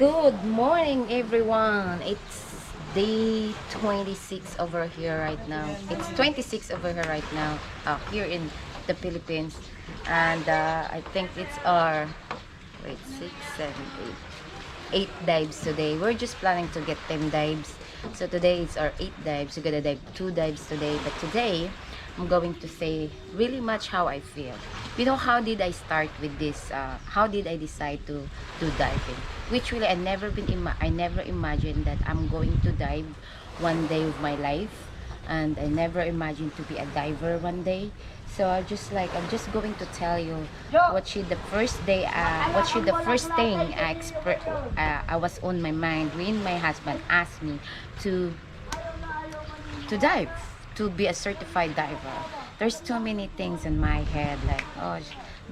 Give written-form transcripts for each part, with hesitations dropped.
Good morning, everyone. It's day 26 over here right now. It's 26 over here right now, here in the Philippines. And I think it's our, wait, 6, 7, 8 dives today. We're just planning to get 10 dives. So today it's our 8 dives. We're gonna dive 2 dives today. But today, I'm going to say really much how I feel. You know, how did I start with this? How did I decide to do diving? Which really I never imagined that I'm going to dive one day of my life, and I never imagined to be a diver one day. So I'm just going to tell you what should the first thing I was on my mind when my husband asked me to dive, to be a certified diver. There's too many things in my head, like,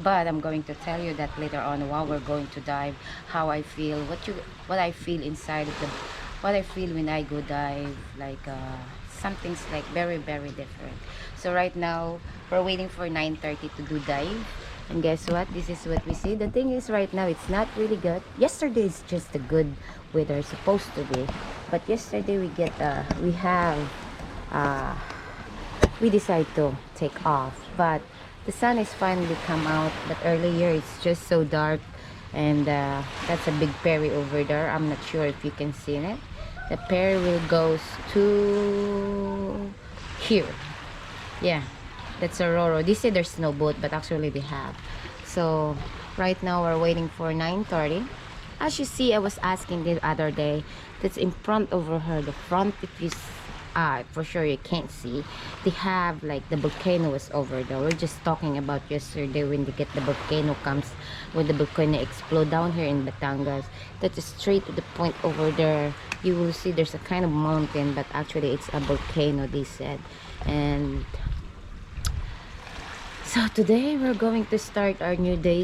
but I'm going to tell you that later on while we're going to dive, how I feel, what I feel inside of the, what I feel when I go dive, like something's like very, very different. So right now, we're waiting for 9:30 to do dive. And guess what? This is what we see. The thing is, right now, it's not really good. Yesterday is just a good weather, supposed to be. But yesterday uh, we decide to take off. But the sun is finally come out. But earlier, it's just so dark. And that's a big ferry over there. I'm not sure if you can see it. The ferry will goes to here. Yeah, that's Aurora. They say there's no boat, but actually they have. So right now we're waiting for 9:30. As you see, I was asking the other day, that's in front over her, the front, if you for sure you can't see, they have like the volcano is over there. We're just talking about yesterday when they get the volcano comes, when the volcano explode down here in Batangas. That is straight to the point over there. You will see there's a kind of mountain, but actually it's a volcano, they said. And so today we're going to start our new day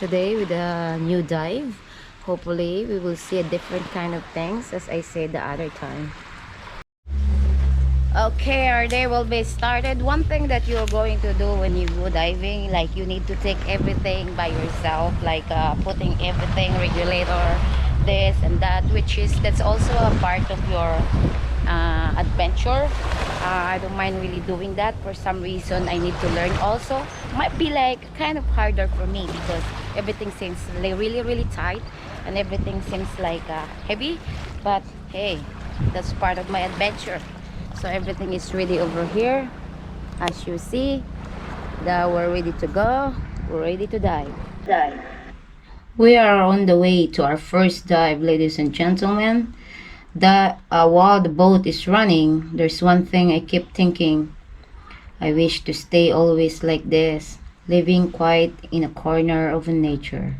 today with a new dive. Hopefully we will see a different kind of things, as I said the other time. Okay, our day will be started. One thing that you're going to do when you go diving, like you need to take everything by yourself, like putting everything, regulator, this and that, that's also a part of your adventure. I don't mind really doing that. For some reason, I need to learn also. Might be like kind of harder for me because everything seems like really tight, and everything seems like heavy. But hey, that's part of my adventure. So everything is ready over here. As you see, that we're ready to go. We're ready to dive. We are on the way to our first dive, ladies and gentlemen. While the boat is running, there's one thing I keep thinking. I wish to stay always like this, living quiet in a corner of nature.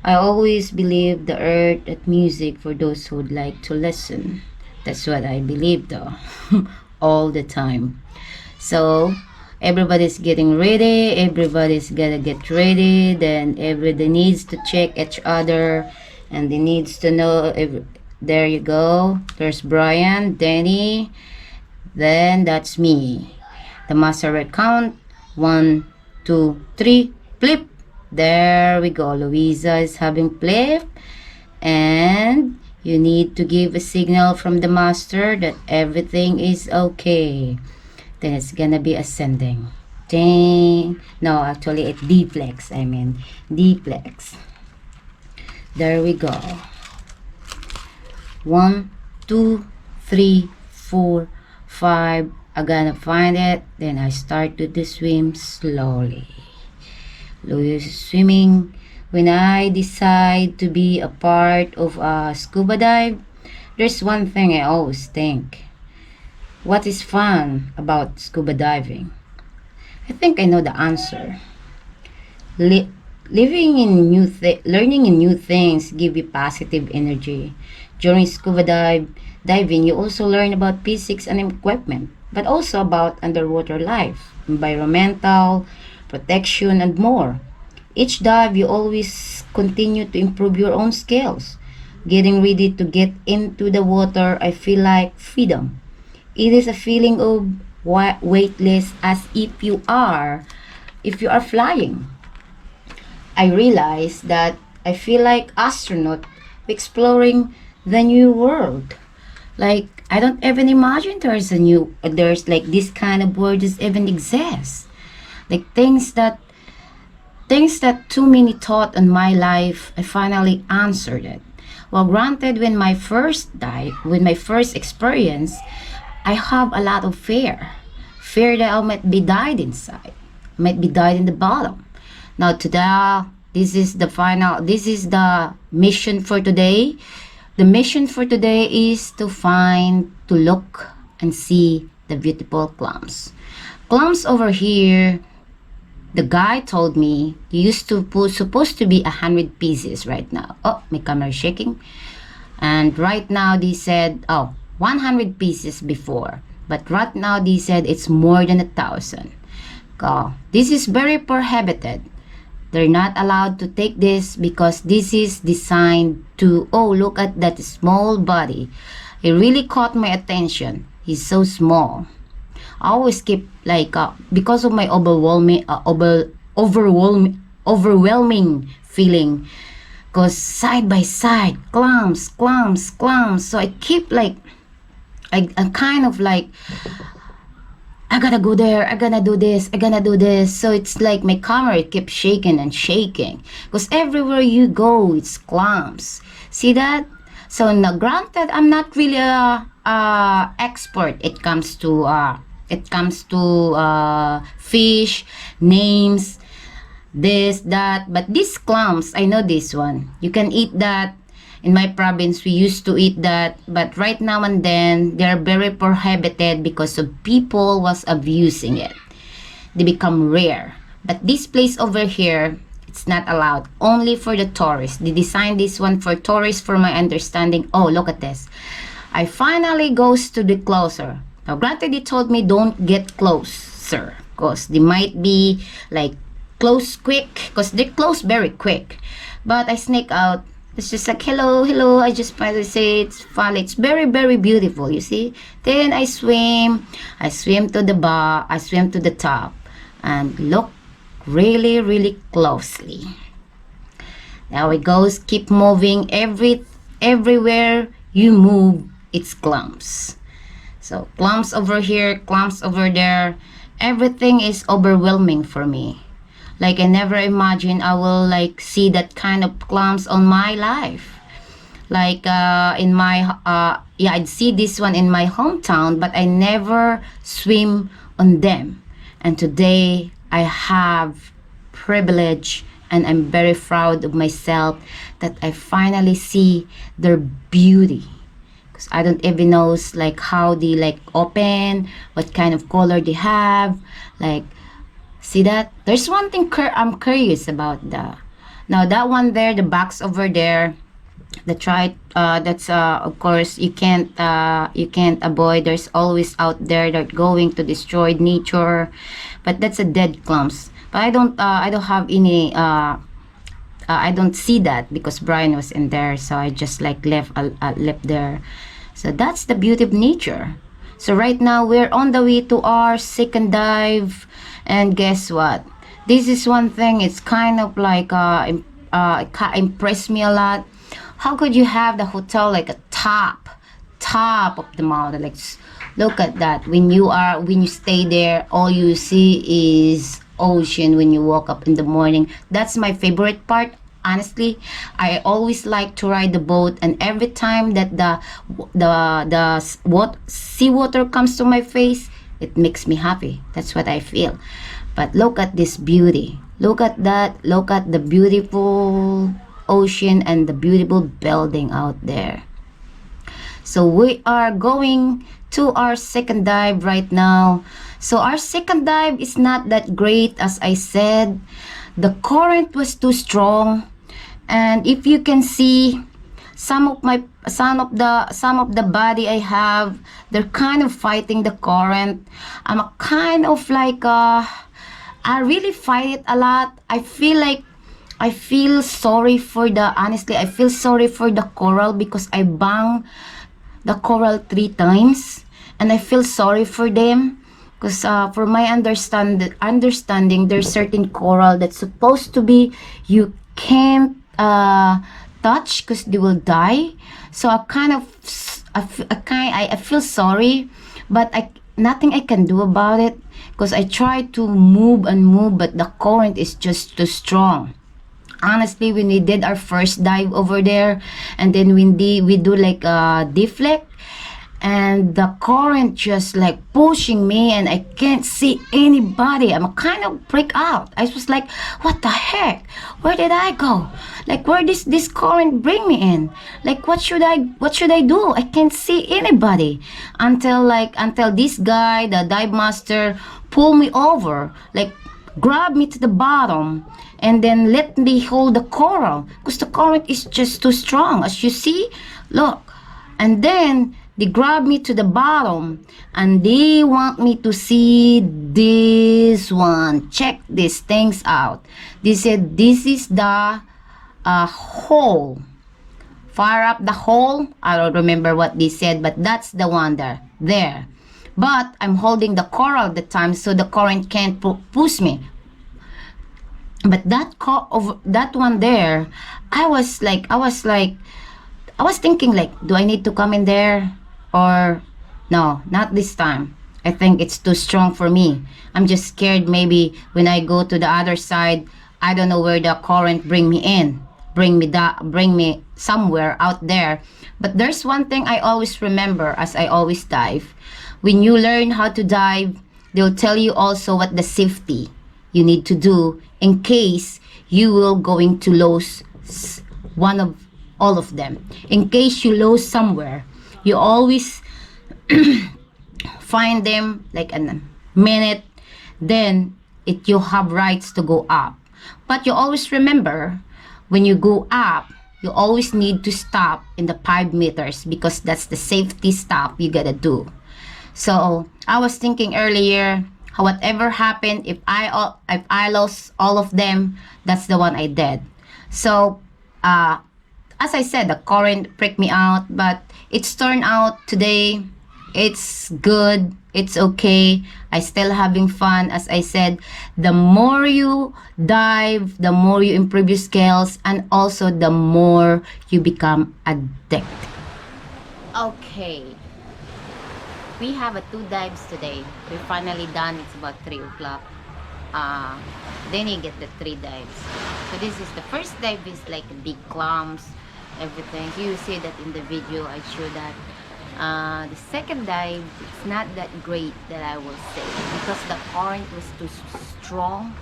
I always believe the earth at music for those who'd like to listen. That's what I believe though, all the time. So everybody's getting ready, everybody's gotta get ready, then everybody needs to check each other, and they needs to know there you go. There's Brian, Danny, then that's me. The master count, 1, 2, 3, flip. There we go. Louisa is having flip, and you need to give a signal from the master that everything is okay. Then it's gonna be ascending. Ding. No, actually it deflex. I mean deflex. There we go. 1, 2, 3, 4, 5. I'm gonna find it. Then I start to the swim slowly. Louis is swimming. When I decide to be a part of a scuba dive, there's one thing I always think. What is fun about scuba diving? I think I know the answer. Living in learning in new things give you positive energy. During diving, you also learn about physics and equipment, but also about underwater life, environmental protection, and more. Each dive, you always continue to improve your own skills. Getting ready to get into the water, I feel like freedom. It is a feeling of weightless, as if you are flying. I realize that I feel like astronaut exploring the new world. Like, I don't even imagine there's like this kind of world just even exists. Like things that too many thought in my life, I finally answered it. Well, granted, when my first experience, I have a lot of fear. Fear that I might be died inside, might be died in the bottom. Now, today, this is the mission for today. The mission for today is to look and see the beautiful clams. Clams over here, the guy told me supposed to be 100 pieces right now. Oh, my camera is shaking. And right now they said, 100 pieces before. But right now they said it's more than 1,000. This is very prohibited. They're not allowed to take this because this is designed to, oh, look at that small body. It really caught my attention. He's so small. I always keep like because of my overwhelming feeling. Because side by side, clams. So I keep like, I kind of like, I gotta go there, I gotta do this. So it's like my camera keeps shaking and shaking. Because everywhere you go, it's clams. See that? So now, granted, I'm not really a expert. It comes to fish names, this, that. But these clams, I know this one. You can eat that. In my province, we used to eat that, but right now and then, they're very prohibited because of people was abusing it. They become rare. But this place over here, it's not allowed. Only for the tourists. They designed this one for tourists, for my understanding. Oh, look at this. I finally goes to the closer. Now, granted, they told me don't get closer because they might be like close quick because they close very quick. But I sneak out. It's just like, hello. I just finally say it's fun. It's very, very beautiful, you see. Then I swim to the top and look really, really closely. Now it goes, keep moving. Everywhere you move, it's clumps. So clumps over here, clumps over there. Everything is overwhelming for me. Like I never imagined I will like see that kind of clams on my life. Like in my I'd see this one in my hometown, but I never swim on them. And today I have privilege and I'm very proud of myself that I finally see their beauty. Because I don't even know like how they like open, what kind of color they have, like. See that? There's one thing I'm curious about now that one there, the box over there, that's of course you can't avoid. There's always out there that going to destroy nature, but that's a dead clumps. But I don't have any I don't see that because Brian was in there, so I just like left there. So that's the beauty of nature. So right now we're on the way to our second dive. And guess what? This is one thing. It's kind of like impressed me a lot. How could you have the hotel like a top of the mountain? Like, look at that. When you stay there, all you see is ocean when you wake up in the morning. That's my favorite part. Honestly, I always like to ride the boat, and every time that the seawater comes to my face, it makes me happy. That's what I feel. But look at this beauty. Look at that. Look at the beautiful ocean and the beautiful building out there. So we are going to our second dive right now. So our second dive is not that great, as I said. The current was too strong, and if you can see, some of the body I have, they're kind of fighting the current. I'm a kind of like I really fight it a lot. I feel sorry for the coral because I bang the coral 3 times, and I feel sorry for them because for my understanding, there's certain coral that's supposed to be you can't touch because they will die. So I kind of, I feel sorry, but nothing I can do about it because I try to move and move, but the current is just too strong. Honestly, when we did our first dive over there, and then when we do like a deflect, and the current just like pushing me, and I can't see anybody. I'm kind of break out. I was like, what the heck, where did I go? Like, where this current bring me in? Like, what should I do? I can't see anybody until this guy, the dive master, pull me over, like grab me to the bottom, and then let me hold the coral because the current is just too strong, as you see. Look, and then they grab me to the bottom, and they want me to see this one. Check these things out. They said this is the hole. Fire up the hole. I don't remember what they said, but that's the one there. But I'm holding the coral at the time, so the current can't push me. But that one there, I was thinking like, do I need to come in there or no? Not this time. I think it's too strong for me. I'm just scared maybe when I go to the other side, I don't know where the current bring me in, bring me somewhere out there. But there's one thing I always remember as I always dive. When you learn how to dive, they'll tell you also what the safety you need to do in case you will going to lose one of all of them. In case you lose somewhere, you always find them like a minute, then you have rights to go up. But you always remember, when you go up, you always need to stop in the 5 meters because that's the safety stop you gotta do. So I was thinking earlier, whatever happened, if I lost all of them, that's the one I did. So as I said, the current pricked me out, but it's turned out today. It's good. It's okay. I still having fun. As I said, the more you dive, the more you improve your skills, and also the more you become addicted. Okay. We have 2 dives today. We're finally done. It's about 3 o'clock. Then you get the 3 dives. So this is the first dive, is like big clumps, everything. So you see that in the video I show that. The second dive, it's not that great, that I will say, because the current was too strong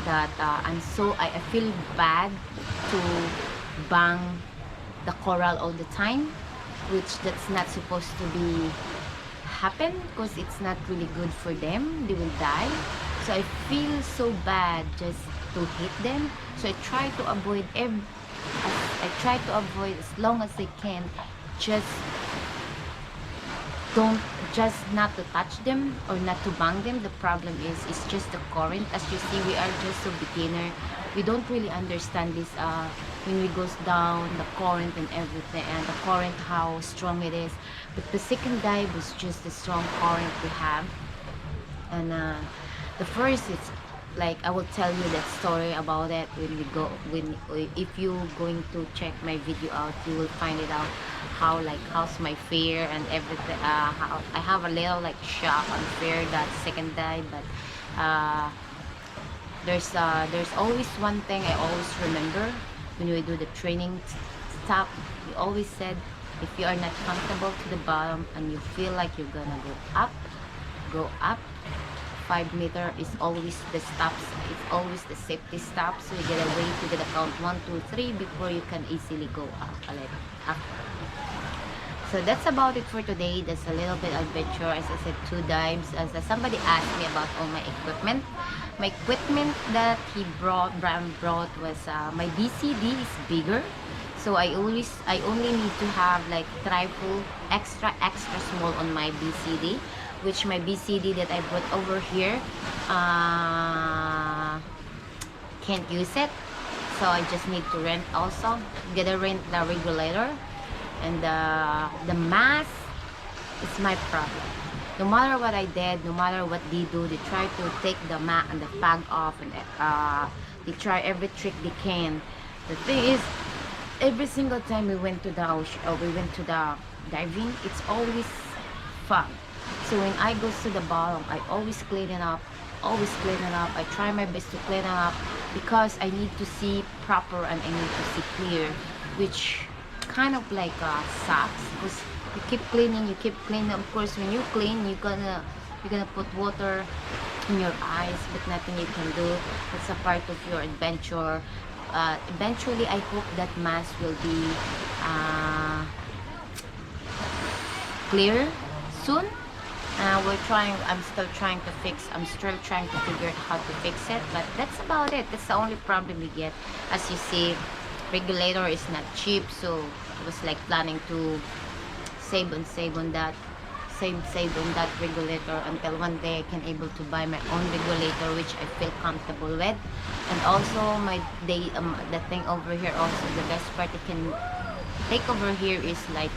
that I feel bad to bang the coral all the time, which that's not supposed to be happen because it's not really good for them. They will die. So I feel so bad just to hit them. So I try to avoid as long as I can, just not to touch them or not to bang them. The problem is it's just the current. As you see, we are just so beginner. We don't really understand this when we goes down, the current and everything, and the current, how strong it is. But the second dive was just the strong current we have. And the first is like, I will tell you that story about it if you going to check my video out, you will find it out how's my fear and everything. How I have a little like shock and fear that second dive. But there's always one thing I always remember when we do the training stop. We always said, if you are not comfortable to the bottom and you feel like you're gonna go up. 5 meter is always the stops. It's always the safety stop. So you gotta wait, you gotta count 1, 2, 3 before you can easily go up. So that's about it for today. That's a little bit adventure. As I said, 2 dives. As somebody asked me about all my equipment. My equipment that Bram brought was my BCD is bigger. So I only need to have like triple extra small on my BCD, which my BCD that I brought over here can't use it. So I just need to rent also. Gotta rent the regulator. And the mass is my problem. No matter what I did, no matter what they do, they try to take the mat and the fag off, and they try every trick they can. The thing is, every single time we went to the diving, it's always fun. So when I go to the bottom, I always clean it up, always clean it up. I try my best to clean it up because I need to see proper and I need to see clear, which kind of like sucks because you keep cleaning, you keep cleaning. Of course, when you clean, you're gonna put water in your eyes, but nothing you can do. It's a part of your adventure. Eventually, I hope that mask will be uh, clear soon. I'm still trying to figure out how to fix it, but that's about it. That's the only problem we get. As you see, regulator is not cheap, so I was like planning to save on that, save on that regulator until one day I can able to buy my own regulator, which I feel comfortable with. And also the thing over here, also the best part you can take over here is like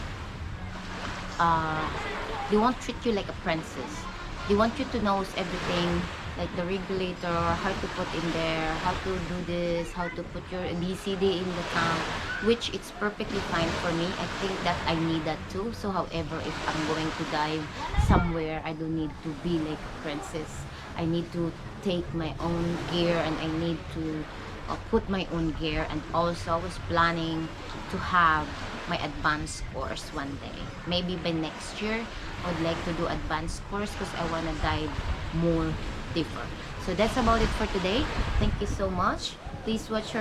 uh, they won't treat you like a princess. They want you to know everything, like the regulator, how to put in there, how to do this, how to put your DCD in the tank, which it's perfectly fine for me. I think that I need that too. So however, if I'm going to dive somewhere, I don't need to be like a princess. I need to take my own gear and I need to put my own gear. And also I was planning to have my advanced course one day, maybe by next year. I would like to do advanced course because I want to dive more deeper. So that's about it for today. Thank you so much. Please watch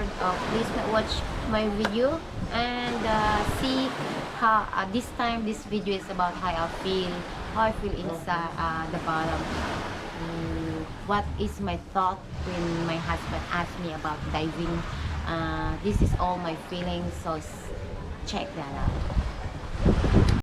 my video and see how this time this video is about how I feel inside the bottom. What is my thought when my husband asked me about diving. This is all my feelings, so check that out.